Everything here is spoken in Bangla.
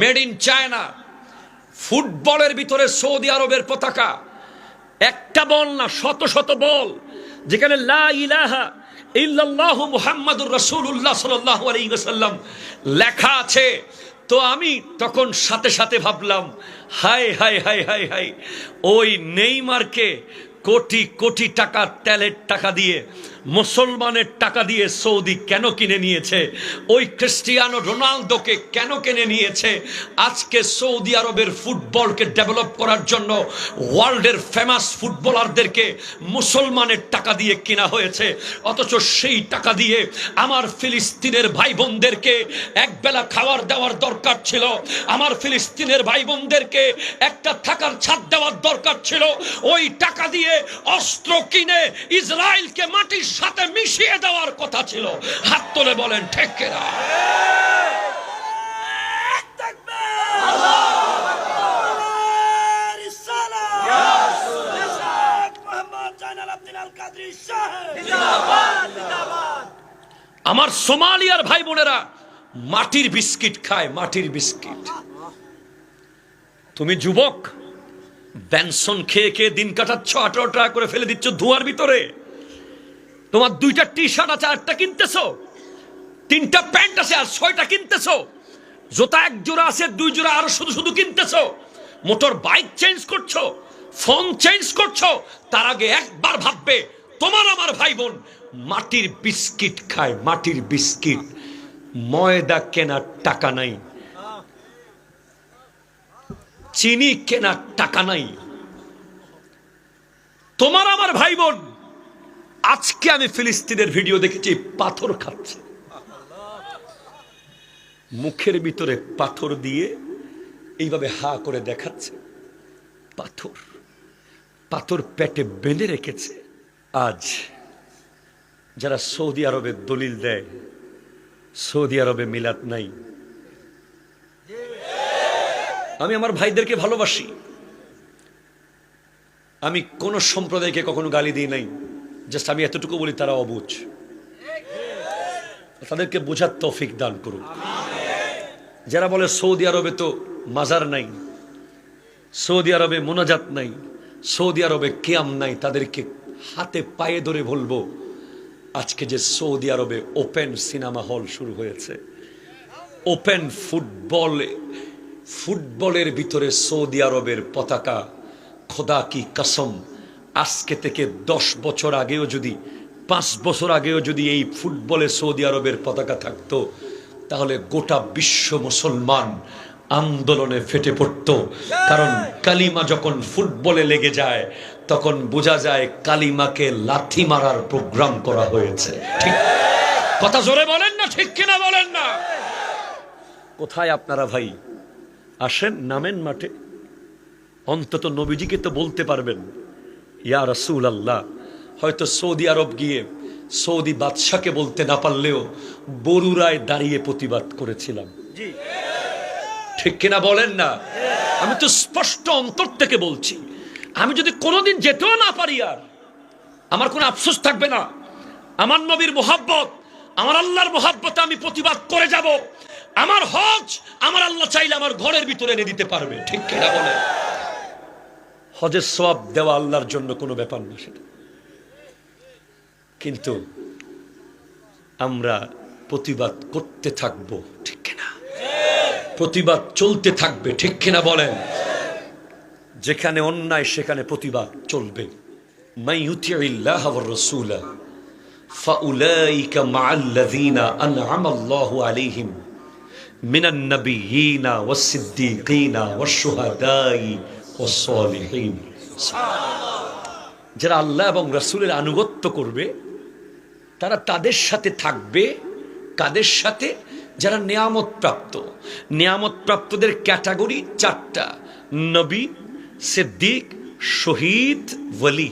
মেড ইন চায়না, ফুটবলের ভিতরে সৌদি আরবের পতাকা, একটা বল না শত শত বল, যেখানে লা ইলাহা ইল্লাল্লাহু মুহাম্মাদুর রাসূলুল্লাহ সাল্লাল্লাহু আলাইহি ওয়াসাল্লাম লেখা আছে। তো আমি তখন সাথে সাথে ভাবলাম, হায় হায় হায় হায় হায়, ওই নেইমারকে কোটি কোটি টাকা তেলের টাকা দিয়ে, মুসলমানের টাকা দিয়ে সৌদি কেন কিনে নিয়েছে? ওই ক্রিস্টিয়ানো রোনালদোকে কেন কিনে নিয়েছে? আজকে সৌদি আরবের ফুটবলকে ডেভেলপ করার জন্য ওয়ার্ল্ডের ফেমাস ফুটবলারদেরকে মুসলমানের টাকা দিয়ে কেনা হয়েছে। অথচ সেই টাকা দিয়ে আমার ফিলিস্তিনের ভাই বোনদেরকে একবেলা খাবার দেওয়ার দরকার ছিল, আমার ফিলিস্তিনের ভাই বোনদেরকে একটা থাকার ছাদ দেওয়ার দরকার ছিল। ওই টাকা দিয়ে অস্ত্র কিনে ইসরায়েলকে মাটির সাথে মিশিয়ে দেওয়ার কথা ছিল। হাত তুলে বলেন ঠিক কিনা? আমার সোমালিয়ার ভাই বোনেরা মাটির বিস্কিট খায়, মাটির বিস্কিট। তুমি যুবক বেনসন খেয়ে খেয়ে দিন কাটাচ্ছ, 18 টাকা করে ফেলে দিচ্ছ ধোঁয়ার ভিতরে। তোমার 2টা টি শার্ট আছে, 8টা কিনতেছো, 3টা প্যান্ট আছে আর 6টা কিনতেছো, জুতা 1 জোড়া আছে, 2 জোড়া আরো শুধু শুধু কিনতেছো, মোটর বাইক চেঞ্জ করছো, ফোন চেঞ্জ করছো। তার আগে একবার ভাববে তোমার আমার ভাই বোন মাটির বিস্কিট খায়, মাটির বিস্কিট। ময়দা কেনার টাকা নাই, চিনি কেনার টাকা নাই। তোমার আমার ভাই বোন, আজকে আমি ফিলিস্তিনের ভিডিও দেখেছি, পাথর খাচ্ছে, মুখের ভিতরে পাথর দিয়ে এইভাবে হা করে দেখাচ্ছে, পাথর পাথর পেটে বেঁধে রেখেছে। আজ যারা সৌদি আরবে দলিল দেয় সৌদি আরবে মিলাদ নাই, আমি আমার ভাইদেরকে ভালোবাসি, আমি কোন সম্প্রদায়কে কখনো গালি দিই নাই, জাস্ট আমি এতটুকু বলি তারা অবুঝ, তাদেরকে বোঝার তৌফিক দান করুন। যারা বলে সৌদি আরবে তো মাজার নাই, সৌদি আরবে মোনাজাত নাই, সৌদি আরবে কিয়াম নাই, তাদেরকে হাতে পায়ে ধরে বলবো, আজকে যে সৌদি আরবে ওপেন সিনেমা হল শুরু হয়েছে, ওপেন ফুটবলের ভিতরে সৌদি আরবের পতাকা, খোদা কি কসম, আজকে থেকে 10 বছর আগেও যদি 5 বছর আগেও যদি এই ফুটবলে সৌদি আরবের পতাকা থাকতো, তাহলে গোটা বিশ্ব মুসলমান আন্দোলনে ফেটে পড়তো। কারণ কালিমা যখন ফুটবলে লেগে যায় তখন বোঝা যায় কালিমাকে লাথি মারার প্রোগ্রাম করা হয়েছে। ঠিক কথা জোরে বলেন না, ঠিক কিনা বলেন না? কোথায় আপনারা ভাই? আসেন, নামেন মাঠে, অন্তত নবীজিকে তো বলতে পারবেন, ইয়া রাসূলুল্লাহ। হয়তো সৌদি আরব গিয়ে সৌদি বাদশাকে বলতে না পারলেও বরুড়ায় দাঁড়িয়ে প্রতিবাদ করেছিলাম, ঠিক কিনা বলেন না? আমি তো স্পষ্ট অন্তর থেকে বলছি, আমি যদি কোনোদিন যেতেও না পারি, আর আমার কোনো আফসোস থাকবে না। আমার নবীর মোহাব্বত, আমার আল্লাহর মোহাব্বতে আমি প্রতিবাদ করে যাব। আমার হজ আমার আল্লাহ চাইলে আমার ঘরের ভিতরে এনে দিতে পারবে, ঠিক কিনা বলে? হজের সওয়াব দেওয়া আল্লাহর জন্য কোনো ব্যাপার না সেটা, কিন্তু আমরা প্রতিবাদ করতে থাকবো, ঠিক কিনা? প্রতিবাদ চলতে থাকবে, ঠিক কিনা বলেন? যেখানে অন্যায় সেখানে প্রতিবাদ চলবে। মান ইউতিইল্লাহ ওয়ার রাসূলা ফাউলাইকা মাআল্লাযীনা আনআমাল্লাহু আলাইহিম মিনান নাবিয়্যিনা ওয়াস সিদ্দীকিনা ওয়াশ শুহাদাই ওয়াস সালিহিন। যারা আল্লাহ এবং রাসূলের আনুগত্য করবে তারা তাদের সাথে থাকবে। কাদের সাথে? যারা নিয়ামত প্রাপ্ত। নিয়ামত প্রাপ্তদের ক্যাটাগরি 4টা: নবী, সিদ্দিক, শহীদ, ওয়ালি।